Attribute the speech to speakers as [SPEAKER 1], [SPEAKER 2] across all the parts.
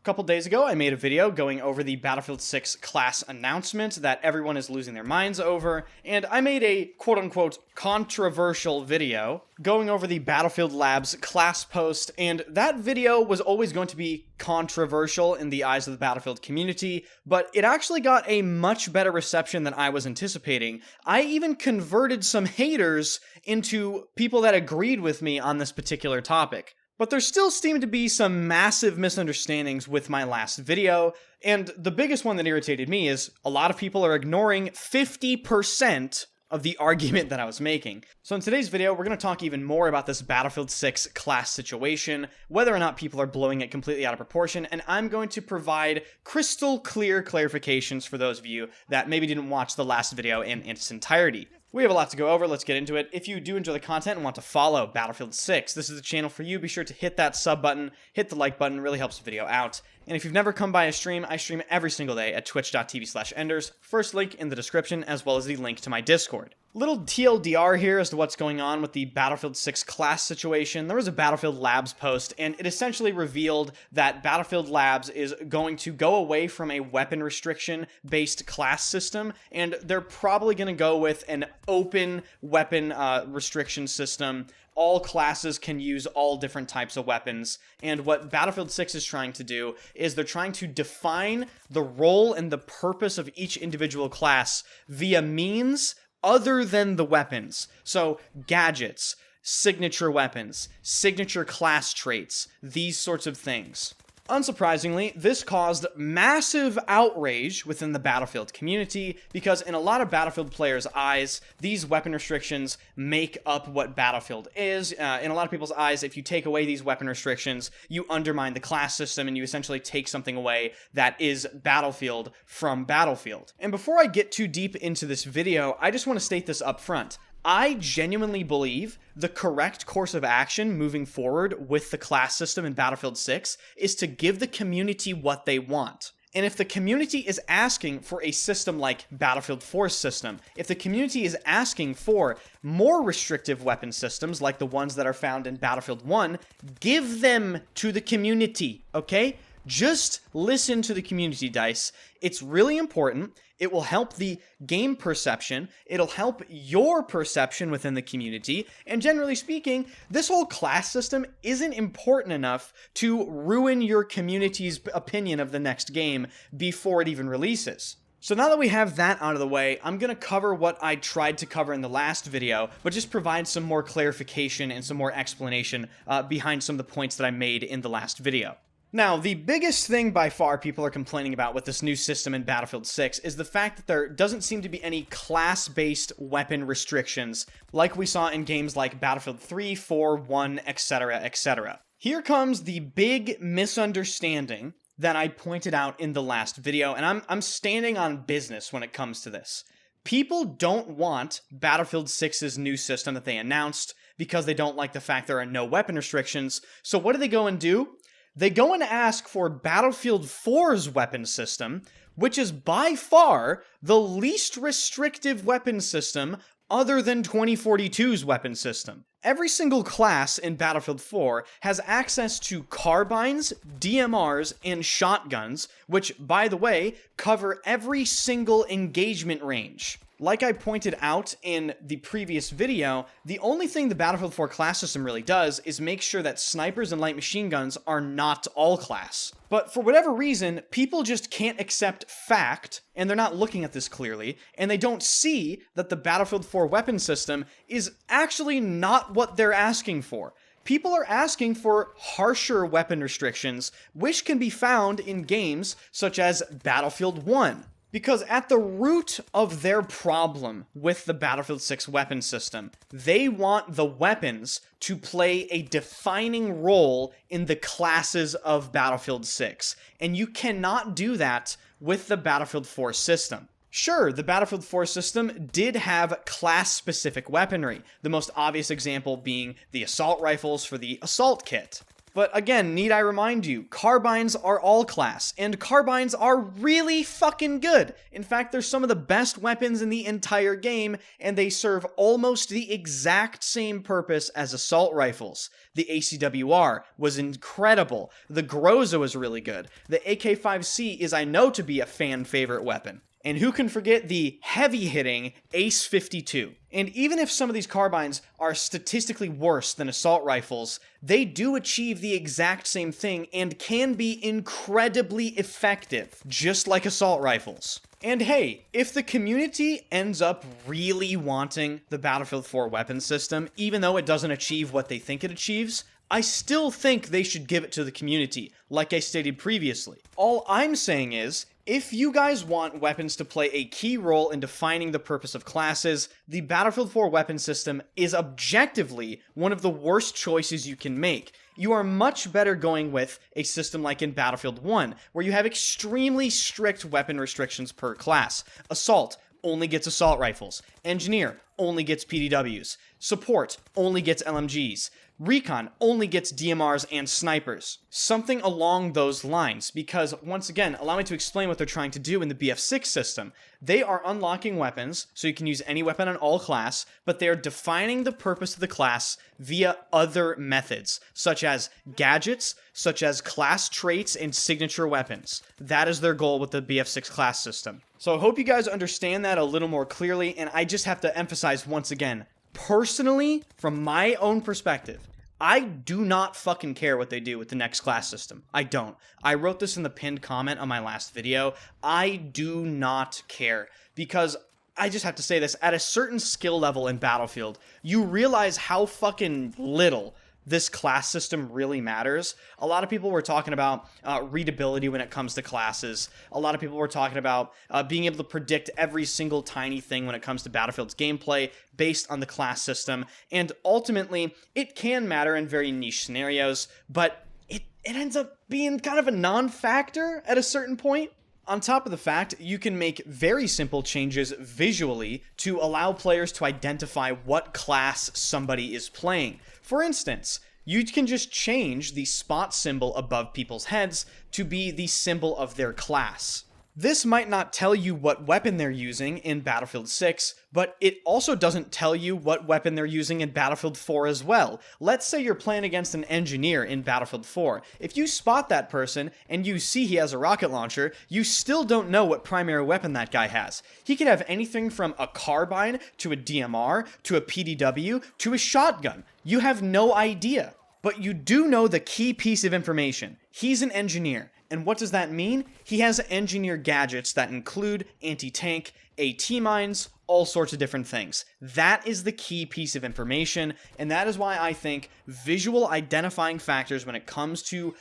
[SPEAKER 1] couple days ago, I made a video going over the Battlefield 6 class announcement that everyone is losing their minds over, and I made a quote-unquote controversial video going over the Battlefield Labs class post, and that video was always going to be controversial in the eyes of the Battlefield community, but it actually got a much better reception than I was anticipating. I even converted some haters into people that agreed with me on this particular topic. But there still seemed to be some massive misunderstandings with my last video, and the biggest one that irritated me is a lot of people are ignoring 50% of the argument that I was making. So in today's video, we're going to talk even more about this Battlefield 6 class situation, whether or not people are blowing it completely out of proportion, and I'm going to provide crystal clear clarifications for those of you that maybe didn't watch the last video in its entirety. We have a lot to go over, let's get into it. If you do enjoy the content and want to follow Battlefield 6, this is the channel for you. Be sure to hit that sub button, hit the like button, really helps the video out. And if you've never come by a stream, I stream every single day at twitch.tv/enders. First link in the description, as well as the link to my Discord. Little TLDR here as to what's going on with the Battlefield 6 class situation. There was a Battlefield Labs post, and it essentially revealed that Battlefield Labs is going to go away from a weapon restriction-based class system, and they're probably going to go with an open weapon restriction system. All classes can use all different types of weapons, and what Battlefield 6 is trying to do is they're trying to define the role and the purpose of each individual class via means other than the weapons. So, gadgets, signature weapons, signature class traits, these sorts of things. Unsurprisingly, this caused massive outrage within the Battlefield community because in a lot of Battlefield players' eyes, these weapon restrictions make up what Battlefield is. In a lot of people's eyes, if you take away these weapon restrictions, you undermine the class system and you essentially take something away that is Battlefield from Battlefield. And before I get too deep into this video, I just want to state this up front. I genuinely believe the correct course of action moving forward with the class system in Battlefield 6 is to give the community what they want. And if the community is asking for a system like Battlefield 4's system, if the community is asking for more restrictive weapon systems like the ones that are found in Battlefield 1, give them to the community, okay? Just listen to the community, DICE. It's really important. It will help the game perception. It'll help your perception within the community. And generally speaking, this whole class system isn't important enough to ruin your community's opinion of the next game before it even releases. So now that we have that out of the way, I'm going to cover what I tried to cover in the last video, but just provide some more clarification and some more explanation behind some of the points that I made in the last video. Now, the biggest thing by far people are complaining about with this new system in Battlefield 6 is the fact that there doesn't seem to be any class-based weapon restrictions like we saw in games like Battlefield 3, 4, 1, etc., etc. Here comes the big misunderstanding that I pointed out in the last video, and I'm standing on business when it comes to this. People don't want Battlefield 6's new system that they announced because they don't like the fact there are no weapon restrictions, so what do they go and do? They go and ask for Battlefield 4's weapon system, which is by far the least restrictive weapon system other than 2042's weapon system. Every single class in Battlefield 4 has access to carbines, DMRs, and shotguns, which, by the way, cover every single engagement range. Like I pointed out in the previous video, the only thing the Battlefield 4 class system really does is make sure that snipers and light machine guns are not all class. But for whatever reason, people just can't accept fact, and they're not looking at this clearly, and they don't see that the Battlefield 4 weapon system is actually not what they're asking for. People are asking for harsher weapon restrictions, which can be found in games such as Battlefield 1. Because at the root of their problem with the Battlefield 6 weapon system, they want the weapons to play a defining role in the classes of Battlefield 6. And you cannot do that with the Battlefield 4 system. Sure, the Battlefield 4 system did have class-specific weaponry, the most obvious example being the assault rifles for the assault kit. But again, need I remind you, carbines are all class, and carbines are really fucking good. In fact, they're some of the best weapons in the entire game, and they serve almost the exact same purpose as assault rifles. The ACWR was incredible. The Groza was really good. The AK-5C is, I know, to be a fan favorite weapon. And who can forget the heavy-hitting Ace-52? And even if some of these carbines are statistically worse than assault rifles, they do achieve the exact same thing and can be incredibly effective, just like assault rifles. And hey, if the community ends up really wanting the Battlefield 4 weapon system, even though it doesn't achieve what they think it achieves, I still think they should give it to the community, like I stated previously. All I'm saying is, if you guys want weapons to play a key role in defining the purpose of classes, the Battlefield 4 weapon system is objectively one of the worst choices you can make. You are much better going with a system like in Battlefield 1, where you have extremely strict weapon restrictions per class. Assault only gets assault rifles. Engineer only gets PDWs. Support only gets LMGs. Recon only gets DMRs and snipers. Something along those lines, because, once again, allow me to explain what they're trying to do in the BF6 system. They are unlocking weapons, so you can use any weapon on all class, but they are defining the purpose of the class via other methods, such as gadgets, such as class traits, and signature weapons. That is their goal with the BF6 class system. So I hope you guys understand that a little more clearly, and I just have to emphasize once again, personally, from my own perspective, I do not fucking care what they do with the next class system. I don't. I wrote this in the pinned comment on my last video. I do not care, because I just have to say this, at a certain skill level in Battlefield, you realize how fucking little this class system really matters. A lot of people were talking about readability when it comes to classes. A lot of people were talking about being able to predict every single tiny thing when it comes to Battlefield's gameplay based on the class system. And ultimately, it can matter in very niche scenarios, but it ends up being kind of a non-factor at a certain point. On top of the fact, you can make very simple changes visually to allow players to identify what class somebody is playing. For instance, you can just change the spot symbol above people's heads to be the symbol of their class. This might not tell you what weapon they're using in Battlefield 6, but it also doesn't tell you what weapon they're using in Battlefield 4 as well. Let's say you're playing against an engineer in Battlefield 4. If you spot that person and you see he has a rocket launcher, you still don't know what primary weapon that guy has. He could have anything from a carbine to a DMR to a PDW to a shotgun. You have no idea. But you do know the key piece of information. He's an engineer. And what does that mean? He has engineer gadgets that include anti-tank, AT mines, all sorts of different things. That is the key piece of information, and that is why I think visual identifying factors when it comes to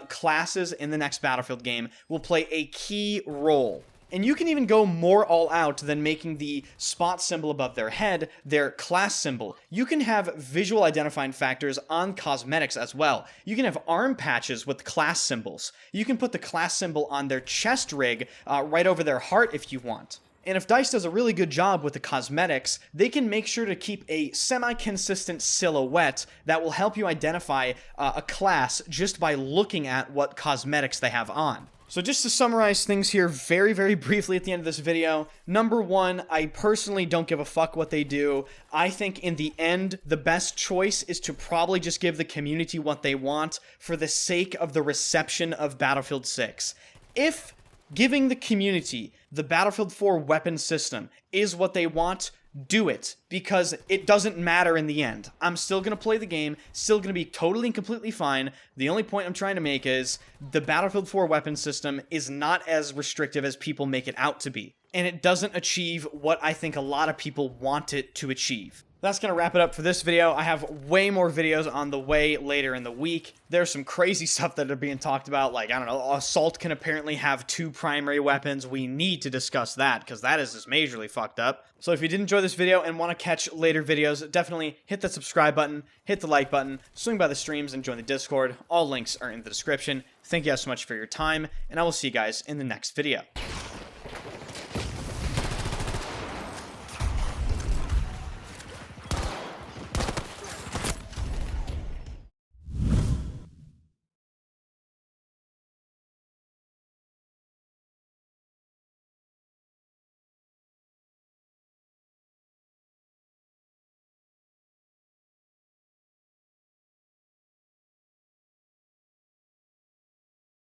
[SPEAKER 1] classes in the next Battlefield game will play a key role. And you can even go more all out than making the spot symbol above their head their class symbol. You can have visual identifying factors on cosmetics as well. You can have arm patches with class symbols. You can put the class symbol on their chest rig right over their heart if you want. And if DICE does a really good job with the cosmetics, they can make sure to keep a semi-consistent silhouette that will help you identify a class just by looking at what cosmetics they have on. So just to summarize things here very, very briefly at the end of this video, number one, I personally don't give a fuck what they do. I think in the end, the best choice is to probably just give the community what they want for the sake of the reception of Battlefield 6. If giving the community the Battlefield 4 weapon system is what they want, do it, because it doesn't matter in the end. I'm still going to play the game, still going to be totally and completely fine. The only point I'm trying to make is the Battlefield 4 weapon system is not as restrictive as people make it out to be, and it doesn't achieve what I think a lot of people want it to achieve. That's going to wrap it up for this video. I have way more videos on the way later in the week. There's some crazy stuff that are being talked about, like, I don't know, Assault can apparently have 2 primary weapons. We need to discuss that, because that is just majorly fucked up. So if you did enjoy this video and want to catch later videos, definitely hit that subscribe button, hit the like button, swing by the streams, and join the Discord. All links are in the description. Thank you guys so much for your time, and I will see you guys in the next video.